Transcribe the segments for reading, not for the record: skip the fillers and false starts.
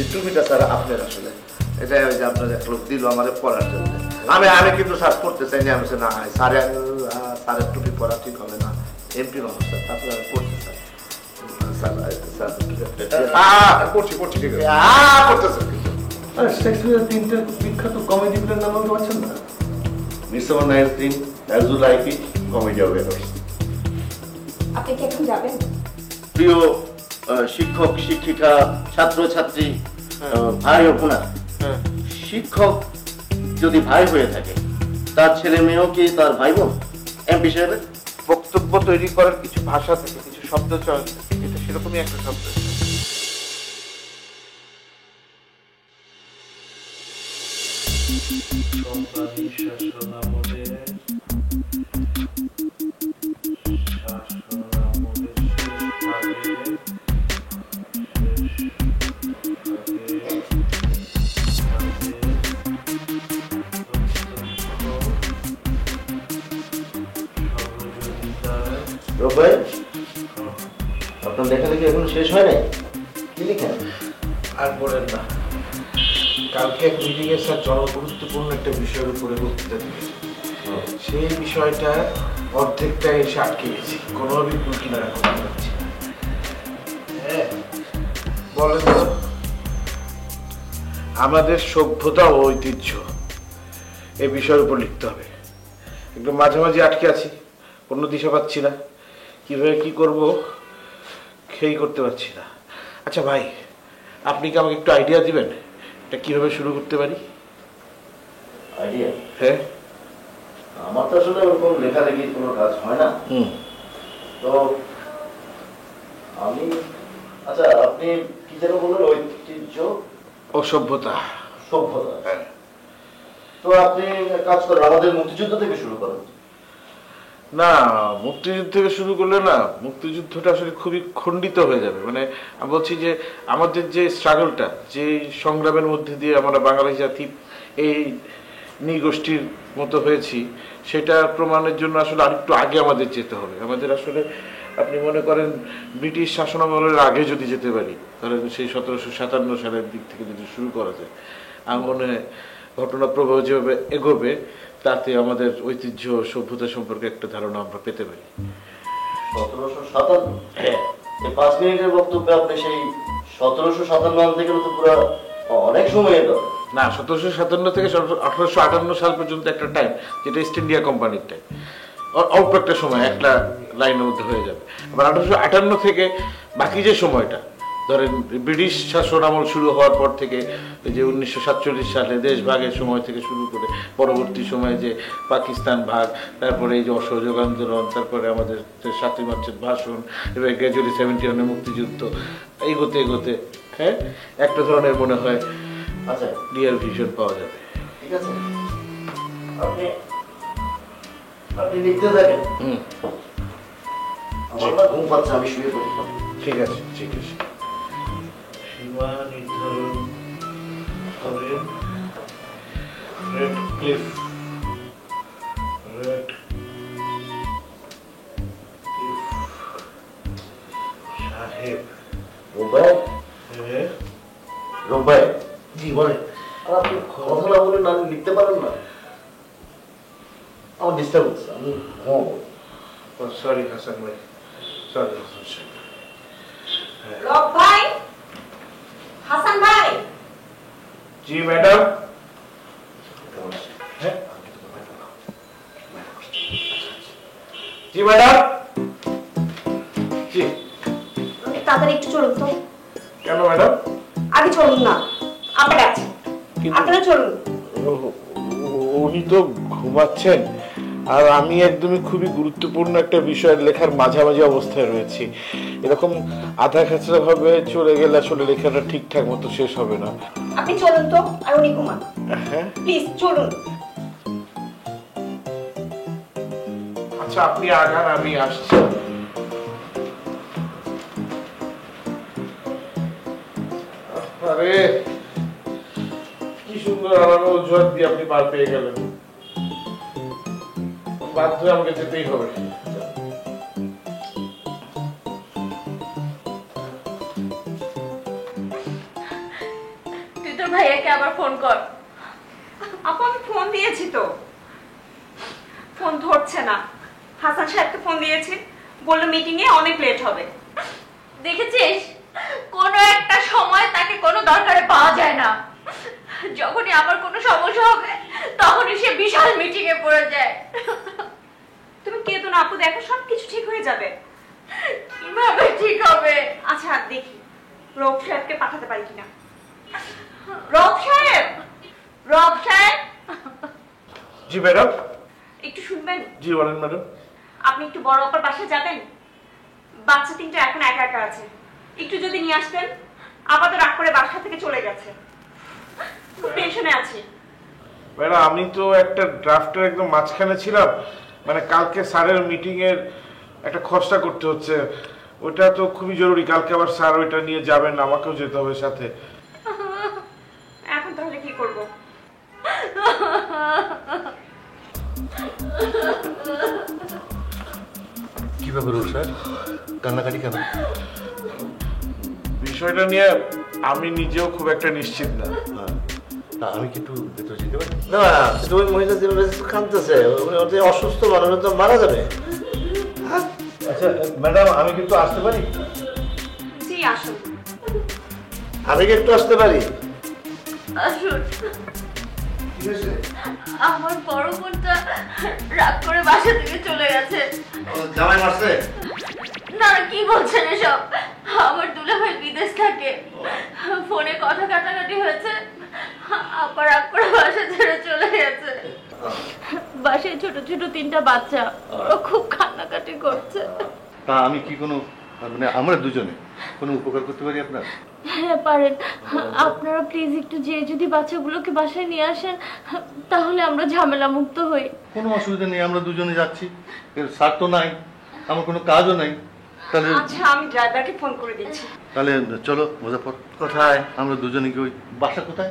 যে টুপিটা স্যার আপনার আসলে এটা ওই যে আপনার এক লোক দিল আমাদের পড়ার জন্য। আমি কিন্তু স্যার পড়তে চাইনি, আমি না স্যারের টুপি পরা ঠিক হবে না, এমপি মানুষ স্যার, তারপরে আমি পড়তে চাই স্যার। তিনটে বিখ্যাত কমেডিগুলোর নাম বলতে পারছেন না? মিসমার নাইল dream, as you like it, comedy of errors. আপনি কি এখন যাবেন? প্রিয় শিক্ষক শিক্ষিকা ছাত্র ছাত্রী ভাই ও বোনা, শিক্ষক যদি ভাই হয়ে থাকে তার ছেলে মেয়েও কি তার ভাই বোন? এমপি সাহেবের বক্তব্য তৈরি করার কিছু ভাষা থাকে, কিছু শব্দ চয়ন থাকে, এটা সেরকমই একটা শব্দ। আপনার লেখালেখি এখনো শেষ হয় নাই? কি লিখেন? আর বলেন না, কালকে এক মিটিংয়ে স্যার জনগুরুত্বপূর্ণ একটা বিষয়ের উপরে বক্তৃতা দিয়েছে। সেই বিষয়টা অর্ধেকটা এসে আটকে গেছি, কোনোভাবেই কুল কিনারা করতে পারছি না। হ্যাঁ বলেন তো, আমাদের সভ্যতা ও ঐতিহ্য এই বিষয়ের উপর লিখতে হবে। একটু মাঝামাঝি আটকে আছি, কোনো দিশা পাচ্ছি না, কীভাবে কী করবো খেই করতে পারছি না। আচ্ছা ভাই, আপনি কি আমাকে একটু আইডিয়া দিবেন এটা কিভাবে শুরু করতে পারি? আইডিয়া? হ্যাঁ, আমার তো আসলে ওরকম লেখালেখির কোনো কাজ হয় না। তো আমি, আচ্ছা আপনি কি যেন বললেন, ঐতিহ্য ও সভ্যতা। সভ্যতা, হ্যাঁ। তো আপনি কাজ করেন, আমাদের মুক্তিযুদ্ধ থেকে শুরু করেন। না, মুক্তিযুদ্ধ থেকে শুরু করলে না, মুক্তিযুদ্ধটা আসলে খুবই খণ্ডিত হয়ে যাবে। মানে আমি বলছি যে আমাদের যে স্ট্রাগলটা, যে সংগ্রামের মধ্যে দিয়ে আমরা বাঙালি জাতি এই নৃগোষ্ঠীর মতো হয়েছি, সেটা প্রমাণের জন্য আসলে আরেকটু আগে আমাদের যেতে হবে। আমাদের আসলে আপনি মনে করেন ব্রিটিশ শাসনামলের আগে যদি যেতে পারি, তাহলে সেই 1757 সালের দিক থেকে যদি শুরু করা যায়, আমার মনে হয় ঘটনা প্রবাহ যেভাবে এগোবে তাতে আমাদের ঐতিহ্য সভ্যতা সম্পর্কে একটা ধারণা আমরা পেতে পারি। 1757? হ্যাঁ, এই 5 মিনিটের বক্তব্যে আপনি সেই 1757 থেকে তো পুরো অনেক সময় এলো না। 1757 থেকে 1858 সাল পর্যন্ত একটা টাইম, যেটা ইস্ট ইন্ডিয়া কোম্পানির টাইম, অল্প একটা সময় একটা লাইনের মধ্যে হয়ে যাবে। আবার 1858 থেকে বাকি যে সময়টা, ধরেন ব্রিটিশ শাসন আমল শুরু হওয়ার পর থেকে এই যে 1947 সালে দেশ ভাগের সময় থেকে শুরু করে পরবর্তী সময়ে যে পাকিস্তান ভাগ, তারপরে এই যে অসহযোগ আন্দোলন, তারপরে আমাদের 7ই মার্চের ভাষণ, এবার গ্র্যাজুয়ালি 71 মুক্তিযুদ্ধ, এগোতে এগোতে হ্যাঁ একটা ধরনের মনে হয় আচ্ছা ক্লিয়ার ভিশন পাওয়া যাবে। ঠিক আছে, আপনি লিখতে থাকেন। আমার না ঘুম পাচ্ছে, আমি শুয়ে পড়ি। ঠিক আছে, ঠিক আছে। সীমা নির্ধারণ করেন রেডক্লিফ সাহেব। রোবাই? হ্যাঁ রোবাই? জি বলেন। আর আপনি কথা না বলে না লিখতে পারেন না? আমার ডিস্টার্ব হচ্ছে, আমি ঘুমাবো। সরি হাসান ভাই, সরি হাসান সাহেব। রব ভাই, হাসান ভাই। জি ম্যাডাম। হ্যাঁ জি ম্যাডাম। জি তাড়াতাড়ি একটু চলুন তো। কেন ম্যাডাম? আগে চলুন না, আমরা ডাকছি, আপনারা চলুন। উনি তো ঘুমাচ্ছেন, আর আমি একদমই খুবই গুরুত্বপূর্ণ একটা বিষয়ের লেখার মাঝামাঝি অবস্থায় রয়েছি। এরকম আধা খাঁচড়া ভাবে চলে গেলে আসলে লেখাটা ঠিকঠাক মতো শেষ হবে না। আপনি চলুন তো, আর উনি ঘুমান। হ্যাঁ প্লিজ চলুন। আচ্ছা আপনি আগান, আমি আসছি। আরে কি সুন্দর আরামে অজুহাত দিয়ে আপনি পার পেয়ে গেলেন। বাধ্য হয়ে আমাকে যেতেই হবে। একে আবার ফোন কর। আপু আমি ফোন দিয়েছি তো, ফোন ধরছে না। হাসান সাহেবকে ফোন দিয়েছি, বললো মিটিং এ অনেক লেট হবে। দেখেছিস, কোনো একটা সময় তাকে কোনো দরকারে পাওয়া যায় না। যখনই আমার কোনো সমস্যা হবে তখনই সে বিশাল মিটিং এ পড়ে যায়। তুমি কেঁদো না আপু, দেখো সবকিছু ঠিক হয়ে যাবে। কিভাবে ঠিক হবে? আচ্ছা দেখি রব সাহেবকে পাঠাতে পারি কিনা। রব সাহেব, রব সাহেব জি ম্যাডাম। একটু শুনবেন? জি বলেন ম্যাডাম। আপনি একটু বড় অপার বাসায় যাবেন, বাচ্চা তিনটা এখন একা একা আছে, একটু যদি নিয়ে আসতেন। আপাতত রাগ করে বাসা থেকে চলে গেছে, খুব টেনশনে আছি। ম্যাডাম আমি তো একটা ড্রাফটের একদম মাঝখানে ছিলাম, মানে কালকে স্যারের মিটিং এর একটা খসড়া করতে হচ্ছে, ওটা তো খুবই জরুরি। কালকে আবার স্যার ওইটা নিয়ে যাবেন, আমাকেও যেতে হবে সাথে। এখন তাহলে কি করব? কিভাবে রোল স্যার কান্নাকাটি কেন? বিষয়টা নিয়ে আমি নিজেও খুব একটা নিশ্চিত না। আমি কি একটু ভেতরে যেতে পারি? না তুমি মহিলা কাঁদতেছে, অসুস্থ মানুষ তো মারা যাবে। আচ্ছা ম্যাডাম আমি কিন্তু আসতে পারি? জি আসুন। আমি কি একটু আসতে পারি? আসুন। আমার বড় বোনটা রাগ করে বাসা থেকে চলে গেছে। জামাই মারছে? না না, কি বলছেন এসব? আমার দুলাভাই বিদেশ থাকে, ফোনে কথা কাটাকাটি হয়েছে, আবার রাগ করে বাসা ছেড়ে চলে গেছে। বাসায় ছোট ছোট তিনটা বাচ্চা, ওরা খুব কান্নাকাটি করছে। তা আমি কি কোনো মানে আমরা দুজনে কোনো উপকার করতে পারি আপনার? হ্যাঁ পারেন। আপনারা প্লিজ একটু যে যদি বাচ্চাগুলোকে বাসায় নিয়ে আসেন তাহলে আমরা ঝামেলা মুক্ত হই। কোনো অসুবিধা নেই, আমরা দুজনে যাচ্ছি। এর স্যার তো নাই, আমার কোনো কাজও নাই। তাহলে আচ্ছা আমি ড্রাইভারকে ফোন করে দিচ্ছি। তাহলে চলো মুজাফর। কোথায়? আমরা দুজনে কি ওই বাসা কোথায়?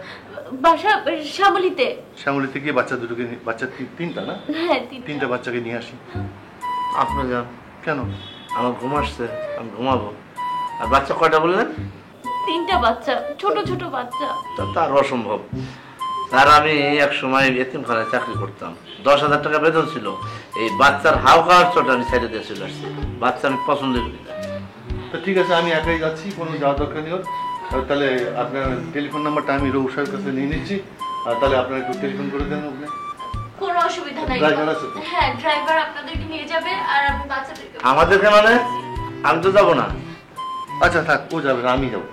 বাসা শ্যামলীতে। শ্যামলীতে গিয়ে বাচ্চা দুটোকে বাচ্চা তিনটা না? হ্যাঁ তিনটা বাচ্চাকে নিয়ে আসি। আপনি যান। কেন? আমার ঘুম আসছে, আমি ঘুমাবো। আর বাচ্চা কয়টা বললেন? তিনটা বাচ্চা, ছোট ছোট বাচ্চা। তা তো আরো অসম্ভব। স্যার আমি এক সময় এতিমখানায় চাকরি করতাম, 10,000 টাকা বেতন ছিল। এই বাচ্চার হাও খাওয়ার চোট আমি সাইডে দিয়ে চলে আসছি। বাচ্চা আমি পছন্দ করি না। তো ঠিক আছে, আমি একাই যাচ্ছি, কোনো যাওয়ার দরকার নেই ওর। তাহলে আপনার টেলিফোন নাম্বারটা আমি রঘু সাহেবের কাছে নিয়ে নিচ্ছি। আর তাহলে আপনারা একটু টেলিফোন করে দেন ওখানে। কোনো অসুবিধা নাই। ড্রাইভার আছে তো? হ্যাঁ ড্রাইভার আপনাদেরকে নিয়ে যাবে আর আমি বাচ্চাদেরকে। আমাদেরকে মানে? আমি তো যাবো না। আচ্ছা থাক, ও যাবে না, আমি যাবো।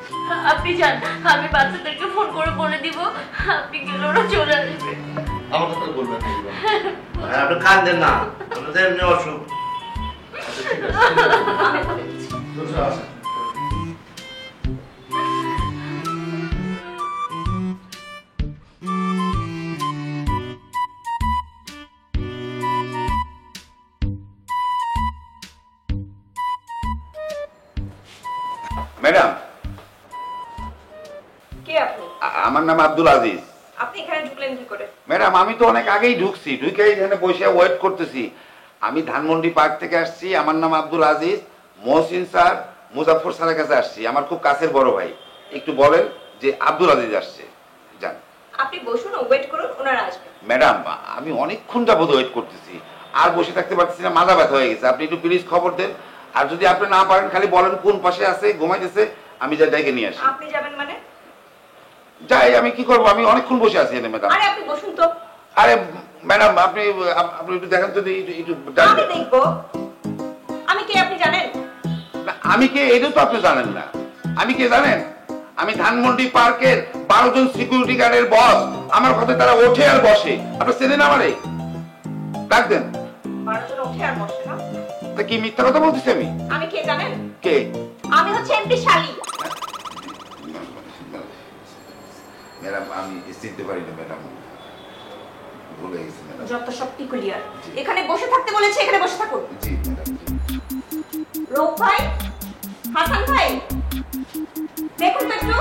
আপনি যান, আমি বাচ্চাদেরকে ফোন করে বলে দিব, আপনি গেলে ওরা চলে আসবে। আমার কথা বলবেন না। হ্যাঁ, আপনি কাঁদেন না, আমাদের এমনি অসুখ। আচ্ছা ঠিক আছে। আচ্ছা। ম্যাডাম, কে আপনি? আমার নাম আব্দুল আজিজ। আপনি এখানে ঢুকলেন কি করে? ম্যাডাম আমি তো অনেক আগেই ঢুকছি, ঢুকে এখানে বসে ওয়েট করতেছি। আমি ধানমন্ডি পার্ক থেকে আসছি, আমার নাম আব্দুল আজিজ। মহসিন স্যার, মুজাফর স্যারের কাছে আসছি, আমার খুব কাছের বড় ভাই। একটু বলেন যে আব্দুল আজিজ আসছে। যান আপনি বসুন, ওয়েট করুন, ওনারা আসবেন। ম্যাডাম আমি অনেকক্ষণ যাবত ওয়েট করতেছি, আর বসে থাকতে পারতেছি না, মাথা ব্যথা হয়ে গেছে। আপনি একটু প্লিজ খবর দেন, আর যদি আপনি না পারেন খালি বলেন কোন পাশে আছে, ঘুমাইতেছে, আমি যা ডেকে নিয়ে আসি। আপনি যাবেন মানে? যাই, আমি কি করবো, আমি অনেকক্ষণ বসে আছি এখানে ম্যাডাম। আরে আপনি বসুন তো। আরে ম্যাডাম আপনি আপনি একটু দেখেন তো, একটু আমি দেখবো। আমি কে আপনি জানেন? না, আমি কে এটা তো আপনি জানেন না। আমি কে জানেন? আমি ধানমন্ডি পার্কের 12 জন সিকিউরিটি গার্ডের বস। আমার কথা তারা ওঠে আর বসে। আপনি চেনেন আমারে? ডাক দেন। 12 জন ওঠে আর বসে না? তা কি মিথ্যা কথা বলতেছি আমি? আমি কে জানেন? কে? আমি হচ্ছে এমপি শালী। ম্যাডাম আমি চিনতে পারি না ম্যাডাম, ভুলে গেছি ম্যাডাম। যত সব টিকুলিয়ার। এখানে বসে থাকতে বলেছে, এখানে বসে থাকুন। জি ম্যাডাম। রূপ ভাই, হাসান ভাই, দেখুন তো একটু।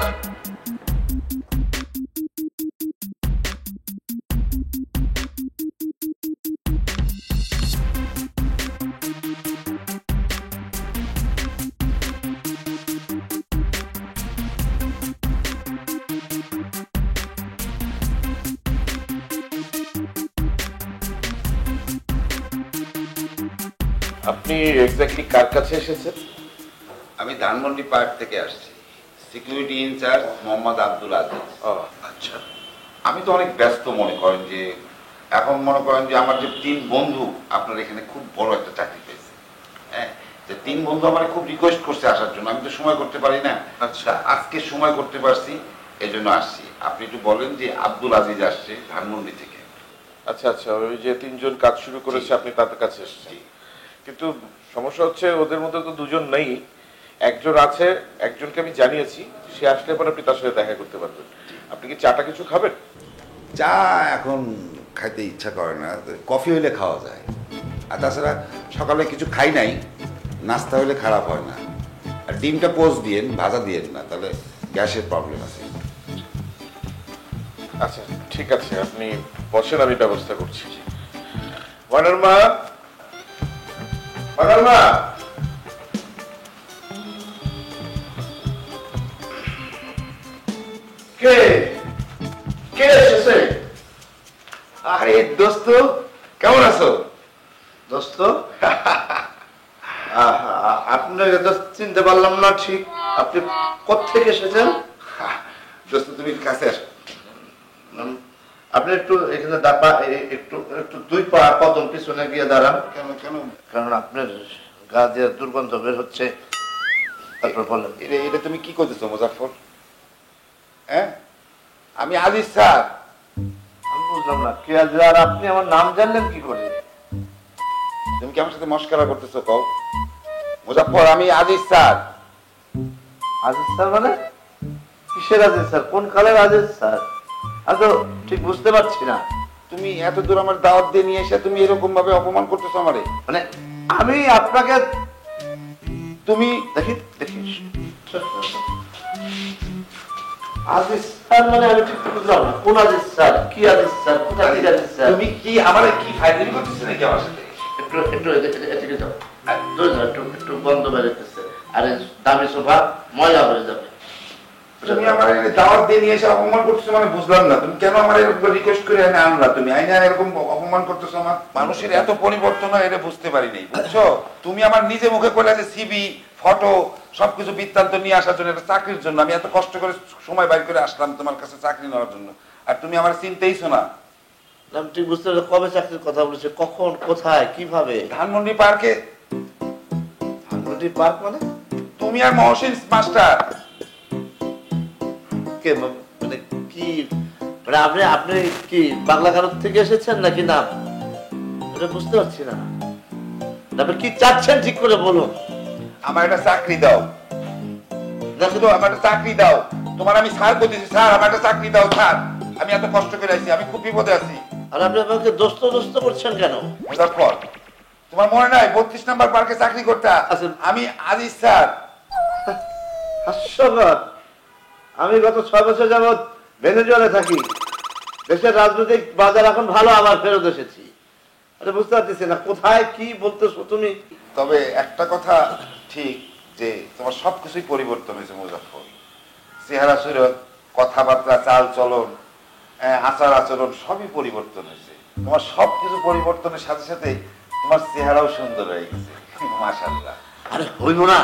আপনি এক্স্যাক্টলি কার কাছে এসেছেন? আমি ধানমন্ডি পার্ক থেকে আসছি, সিকিউরিটি ইনচার্জ মোহাম্মদ আব্দুল আজিজ। ও আচ্ছা। আমি তো অনেক ব্যস্ত, মনে করেন যে এখন মনে করেন যে আমার যে 3 বন্ধু আপনার এখানে খুব বড় একটা চাকরি পেয়েছে। হ্যাঁ, যে 3 বন্ধু আমার খুব রিকোয়েস্ট করছে আসার জন্য, আমি তো সময় করতে পারি না। আচ্ছা। আজকে সময় করতে পারছি, এই জন্য আসছি। আপনি একটু বলেন যে আব্দুল আজিজ আসছে ধানমন্ডি থেকে। আচ্ছা আচ্ছা, ওই যে 3 জন কাজ শুরু করেছে, আপনি তাদের কাছে এসেছেন। কিন্তু সমস্যা হচ্ছে ওদের মধ্যে তো 2 জন নেই, একজন আছে, একজনকে আমি জানিয়েছি, সে আসলে পরে আপনি তার সাথে দেখা করতে পারবেন। আপনি কি চাটা কিছু খাবেন? চা এখন খাইতে ইচ্ছা করে না, কফি হইলে খাওয়া যায়। আর তাছাড়া সকালে কিছু খাই নাই, নাস্তা হইলে খারাপ হয় না। আর ডিমটা পোস্ট দিয়েন, ভাজা দিয়েন না, তাহলে গ্যাসের প্রবলেম আছে। আচ্ছা ঠিক আছে, আপনি বসেন, আমি ব্যবস্থা করছি। ময়নার মা, ময়নার মা। কে কে এসেছে? আরে দোস্ত, কেমন আছো? দোস্ত, আপনাকে তো চিনতে পারলাম না ঠিক। আপনি কোত্থেকে এসেছেন? দোস্ত তুমি কাছে আসো। আপনি একটু এখানে একটু একটু 2 পা কদম পিছনে গিয়ে দাঁড়ান। কেন কেন? কারণ আপনার গা দিয়ে দুর্গন্ধ বের হচ্ছে। তারপর বলেন। এটা তুমি কি করতেছো মুজাফর? হ্যাঁ, আমি আজিজ স্যার। আমি বুঝলাম না কে আজ, আর আপনি আমার নাম জানলেন কি করে? তুমি কি আমার সাথে মস্করা করতেছো? কও মুজাফর, আমি আজিজ স্যার। আজিজ স্যার মানে? কিসের আজিজ স্যার? কোন কালের আজিজ স্যার? আমি তো ঠিক বুঝতে পারছি না। তুমি এত দূর আমার দাওয়াত দিয়ে নিয়ে এসে তুমি এরকম ভাবে অপমান করতেছো আমারে। মানে আমি আপনাকে তুমি দেখি দেখি আজিজ স্যার মানে আমি ঠিক বুঝলাম না। কোন আজিজ স্যার? কি আজিজ স্যার? কোথা থেকে আজিজ স্যার? তুমি কি আমারে কি ফাইজলামি করতেছো নাকি আমার সাথে? একটু একটু এদিকে যাও। একটু একটু গন্ধ বেরোতেছে। আরে দামি সোফা ময়লা হয়ে যাবে। তুমি আমার দাওয়াত দিয়ে নিয়ে এসে অপমান করতেছো, মানে বুঝলাম না। তুমি কেন আমার এরকম রিকোয়েস্ট করে এনে আনলা? তুমি আইনা এরকম অপমান করতেছো আমার। মানুষের এত পরিবর্তন হয় এটা বুঝতে পারি নাই, বুঝছো? তুমি আমার নিজে মুখে কইলা যে সিবি, ফটো সবকিছু বৃত্তান্ত নিয়ে আসার জন্য, একটা চাকরির জন্য। আমি এত কষ্ট করে সময় বাইর করে আসলাম তোমার কাছে চাকরি নেওয়ার জন্য, আর তুমি আমার চিনতেইছো না। আমি ঠিক বুঝতে পারছি কবে চাকরির কথা বলেছে, কখন, কোথায়, কিভাবে? ধানমন্ডি পার্কে। ধানমন্ডি পার্ক মানে? তুমি আর মহসিন মাস্টার। কে মানে কি? মানে আপনি আপনি কি বাংলা কারক থেকে এসেছেন নাকি? না, এটা বুঝতে পারছি না। আপনি কি চাচ্ছেন ঠিক করে বলুন। আমার একটা চাকরি দাও। দেখো তো, আমার একটা চাকরি দাও। তোমার আমি স্যার বলতেছি, স্যার আমার একটা চাকরি দাও স্যার। আমি এত কষ্ট করে আইছি, আমি খুব বিপদে আছি। আর আপনি আমাকে দোস্ত দোস্ত করছেন কেন? মুজাফফর, তোমার মনে নাই 32 নাম্বার পার্কে চাকরি করতে? আচ্ছা। আমি আজিজ স্যার। হাস্যকর। আমি গত 6 বছর যাবৎ ভেনেজুয়েলায় থাকি। দেশের রাজনৈতিক বাজার এখন ভালো, আবার ফেরত এসেছি। আরে বুঝতে পারতেছি না কোথায় কি বলতেছো তুমি। তবে একটা কথা ঠিক যে তোমার সবকিছুই পরিবর্তন হয়েছে মুজাফফর। চেহারা সুরত, কথাবার্তা, চাল চলন, আচার আচরণ সবই পরিবর্তন হয়েছে। তোমার সবকিছু পরিবর্তনের সাথে সাথে তোমার চেহারাও সুন্দর হয়ে গেছে, মাশাআল্লাহ। আরে হইব না।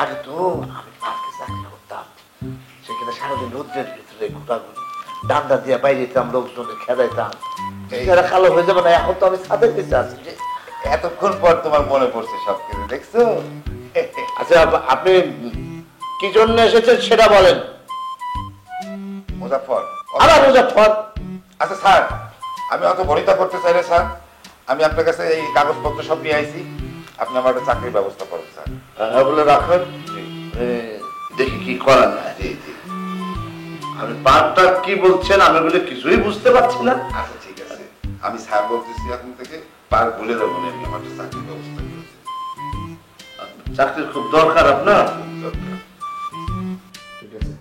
আগে তো আমি পার্কে চাকরি করতাম, সেখানে সারাদিন রোদ্রের ভিতরে ঘোরাঘুরি, ডান্ডা দিয়ে বাইরে যেতাম, লোকজনের খেদাইতাম। চেহারা কালো হয়ে যাবে না। এখন তো আমি ছাদের নিচে আছি। এতক্ষণ পর তোমার মনে পড়ছে সবকিছু, দেখছো? আচ্ছা, আপনি কি জন্য এসেছেন সেটা বলেন। মুজাফফর, আবার মুজাফফর? আচ্ছা স্যার, আমি অত বলিতা করতে চাই না স্যার। আমি আপনার কাছে এই কাগজপত্র সব নিয়ে আইছি, আপনি আমার একটা চাকরির ব্যবস্থা করেন স্যার। বলে রাখেন, দেখি কি করা যায়। জি জি। আমি পার্কটা কি বলছেন আমি বলে কিছুই বুঝতে পারছি না। আচ্ছা ঠিক আছে, আমি স্যার বলতেছি এখন থেকে পার্ক ভুলে যাবো না। আমি আমার একটা চাকরির ব্যবস্থা করেছি। চাকরির খুব দরকার আপনার? ঠিক আছে,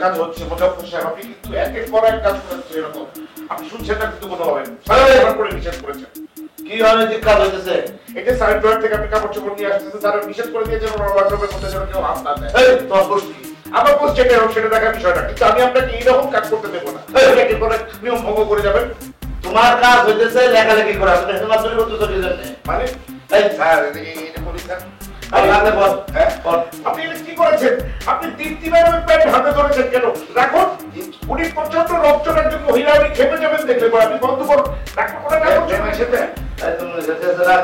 কাজ হচ্ছে মুজাফফর সাহেব, আপনি কিন্তু একের পর এক কাজ করেছেন এরকম। আপনি শুনছেন না কিন্তু কোনোভাবে সারা করে নিষেধ করেছেন। কি ধরনের যে কাজ হইতেছে? এই যে সাইড ড্রয়ার থেকে আপনি কাপড় চোপড় নিয়ে আসতেছেন, তারা নিষেধ করে দিয়েছেন ওনার ওয়ার্ডরোবের মধ্যে যেন কেউ হাত না দেয়। এই তোমার গোষ্ঠ কি? আমার পোস্ট যেটা হোক সেটা দেখার বিষয়টা, কিন্তু আমি আপনাকে এইরকম কাজ করতে দেবো না। একের পর এক নিয়ম ভঙ্গ করে যাবেন। তোমার কাজ হইতেছে লেখালেখি করা, তুমি হেমান্তরি করতেছো কি জন্য? মানে এই স্যার এটা বলি স্যার। আমি হাতে বল। হ্যাঁ বল। আপনি এটা কি করেছেন? আপনি দীপ্তি ম্যাডামের প্যান্ট হাতে ধরেছেন কেন? রাখুন, উনি প্রচন্ড রক্তর একজন মহিলা, উনি খেপে যাবেন দেখলে পরে। আপনি বন্ধ করুন, রাখুন কোথায় রাখুন প্রেমের সাথে এই তুমি যেতেছে না,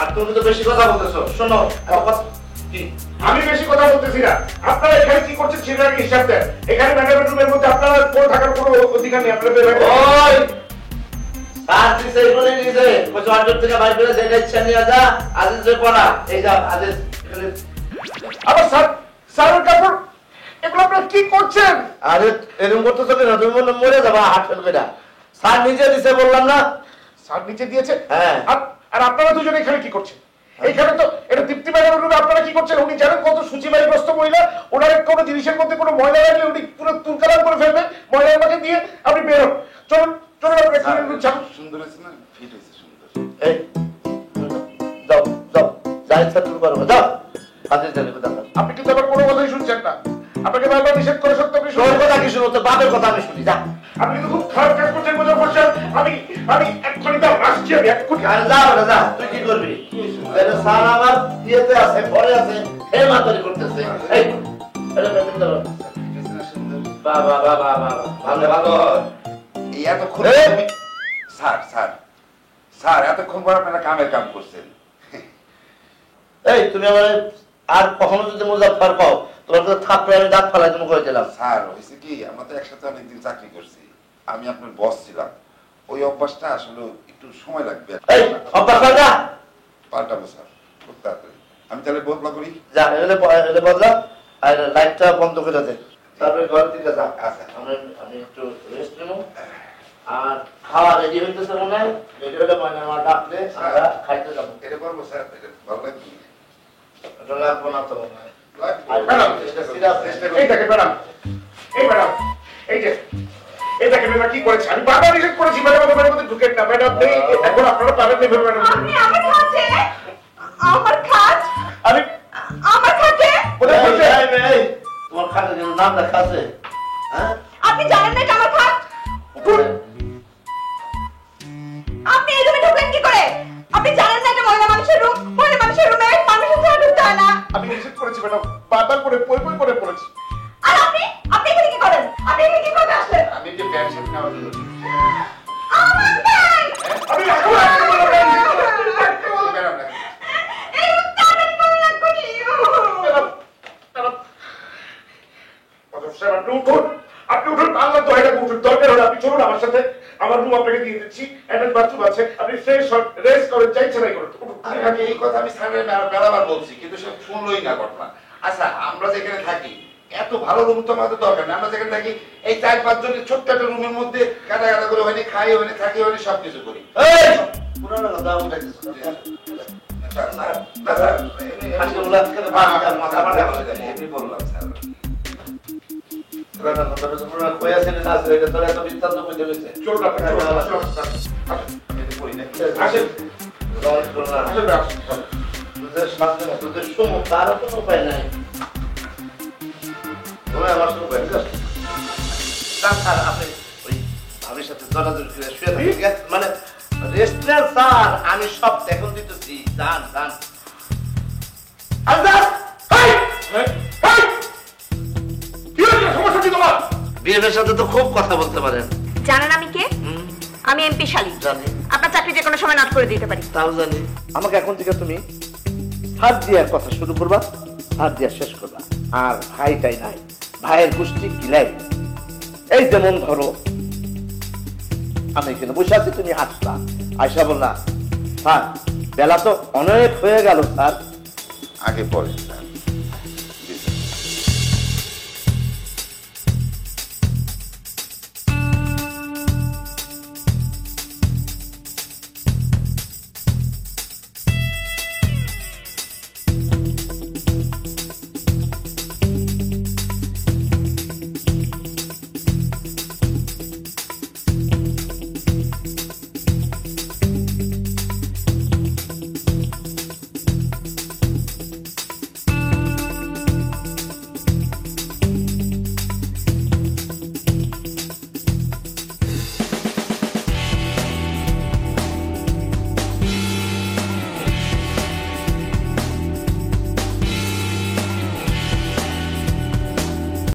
আর তুমি তো বেশি কথা বলতেছো। শোনো আমার কথা কি? আমি বেশি কথা বলতেছি না। আপনারা এখানে কি করছেন সেটা আগে হিসাব দেন। এখানে ম্যাডামের রুমের মধ্যে আপনারা পড়ে থাকার কোনো অধিকার নেই। আপনারা বের হয়ে ওই স্যার দিছে এগুলো নিছে, কত আন্ডার থেকে বাইরে করে যেটা ইচ্ছা নিয়ে যা, আজিজের পড়া। এই যা আজিজ এখানে। আবার স্যারের কাপড় এগুলো আপনারা কি করছেন? আরে এরকম করতেছো কেন? তুমি মনে মরে যাবা হাট ফেল করে। স্যার নিজে দিছে বললাম না? স্যার নিচে দিয়েছে। হ্যাঁ। আর আপনারা দুজন এখানে কি করছেন? এইখানে তো এটা দীপ্তি ম্যাডামের রুমে আপনারা কি করছেন? উনি জানেন কত সূচিবাহীগ্রস্ত মহিলা, ওনার কোনো জিনিসের মধ্যে কোনো ময়লা রাখলে উনি পুরো তুলকালাম করে ফেলবেন। ময়লা আমাকে দিয়ে আপনি বের হন। চলুন চলুন আপনারা ক্লিনিং রুম যান। সুন্দর হয়েছে না? ফিট হয়েছে সুন্দর। এই যাও যাও, যা ইচ্ছা তুমি করো, যাও। আজিজ জানি কথা। আপনি কিন্তু আবার কোনো কথাই শুনছেন না। আপনাকে বারবার নিষেধ করে সত্য আপনি তোর শুনছেন। কথা কি শুনো? তো বাপের কথা আমি শুনি, যা। আপনি কিন্তু খুব খারাপ কাজ করছেন মুজাফফর সাহেব। আমি এক্ষুনি দাও আসছি, আমি এক্ষুনি। আর যা ওটা যা, তুই কি করবি? এটা স্যার আমার ইয়েতে আছে, ঘরে আছে, হে মাতারি করতেছে। এই এটা বেতন দাও। বাহ বাহ বাহ বাহ বাহ, ভালো ভালো। এই এতক্ষণ এই! তুমি- স্যার এতক্ষণ পর আপনারা কামের কাম করছেন। এই তুমি আমার আর কখনো যদি মুজাফফর পাও, তোমার তো থাপড়ে আমি দাঁত ফালাই তুমি করে দিলাম। স্যার হয়েছে কি, আমরা তো একসাথে অনেকদিন চাকরি করছি, আমি আপনার বস ছিলাম। ওই অভ্যাসটা আসলে একটু সময় লাগবে। এই অভ্যাস কর, যা পাল্টাবো স্যার খুব তাড়াতাড়ি। আমি তাহলে বদলা করি। যা, এলে বদলা, আর লাইটটা বন্ধ করে দে। তারপরে ঘর থেকে যা। আচ্ছা। আমি একটু রেস্ট নেবো। আর খাওয়া রেডি হইতেছে মনে হয়, রেডি হলে মানে আমার ডাকলে আমরা খাইতে যাবো। এটা পারবো স্যার? এটা ভালো লাগবে? এটা লাগবো না তো মনে হয়। লাগবে। ম্যাডাম, এটা সিরিয়াস। এই দেখেন ম্যাডাম, এই যে এই দেখেন ম্যাডাম কি করেছে। আমি বারবার নিষেধ করেছি ম্যাডাম আমাদের মধ্যে ঢুকেন না। ম্যাডাম নেই, এখন আপনারা পাবেন না ম্যাডাম। আপনি আমার খাটে, আমার খাট, আমি আমার খাটে। মুজাফফর সাহেব, এই, তোমার খাটের জন্য নাম লেখা আছে? হ্যাঁ? আপনি জানেন না এটা আমার খাট? আপনি এই রুমে ঢুকলেন কি করে? আপনি জানেন না এটা মহিলা মানুষের রুম? মহিলা মানুষের রুমে মানুষের ছাড়া ঢুকতে হয় না। আমি নিষেধ করেছি ম্যাডাম, বারবার করে পই পই করে পড়েছি। আর আপনি এখানে কি করেন? আপনি এখানে কি করতে আসলেন? আমি যে প্যান্ট শার্ট নেওয়ার জন্য ঢুকছি। আমার ব্যাগ! আমি এখন আসতে বললাম না। ম্যাডাম না। এই তাদের মহিলা কোটি! ম্যাডাম, মুজাফফর সাহেব, আপনি উঠুন, আপনি উঠুন, আল্লাহ দোহাই লাগে উঠুন। দরকার হলে আপনি চলুন আমার সাথে, আমার রুম আপনাকে দিয়ে দিচ্ছি, অ্যাটাচ বাথরুম আছে, আপনি ফ্রেশ হন, রেস্ট করেন, যাই ছাড়াই করুন। উঠুন। আমি এই কথা আমি স্যারের মেলাবার বলছি, কিন্তু সে শুনলোই না ঘটনা। আচ্ছা, আমরা যেখানে থাকি এত ভালো রুম তো আমাদের দরকার নেই। আমরা যেখানে থাকি এই 4-5 জনের ছোট্ট একটা রুমের মধ্যে কাটা কাটা করে হয়নি, খাই হয়নি, থাকি হয়নি, সবকিছু করি। এই, পুরানো কথা উঠাইতেছো। স্যার, না স্যার, হাসিগুলো আজকে তো বাদ দাও, মাথা আমার ফাটা দেখা হয়ে এমনি বললাম স্যার। পুরানো কথা তো পুরানো কই আছে না আছে, এটা তোর এত বৃত্তান্ত কইতে হইছে। চলুন আপনি, চলুন, চলুন, আসেন, আমি তো করি না। আসেন, লঞ্চ করো না। আসেন, আসেন। তোদের সাথে না, তোদের সময় তারও কোনো উপায় নাই। তুমি আমার সঙ্গে উপায় আছে? যান স্যার, আপনি ওই ভাবির সাথে জড়াজড়ি করে শুয়ে থাকেন, ঠিক আছে? মানে রেস্টুরেন্ট স্যার, আমি সব দেখুন দিতেছি। যান যান। আর যান। এই, এই, কি হয়েছে? সমস্যা কি তোমার? বিএমের সাথে তো খুব কথা বলতে পারেন। জানেন আমি কে? আমি এমপি শালী। জানি, আপনার চাকরি যে কোনো সময় নট করে দিতে পারি। তাও জানি। আমাকে এখন থেকে তুমি হাত দিয়ে কথা শুরু করবা, হাত দিয়ে শেষ করবা। আর ভাইটাই নাই, ভাইয়ের গোষ্ঠী কিলাই। এই যেমন ধরো আমি এখানে বসে আছি, তুমি আসলা, আয়সা বললা স্যার বেলা তো অনেক হয়ে গেল স্যার। আগে পরে স্যার।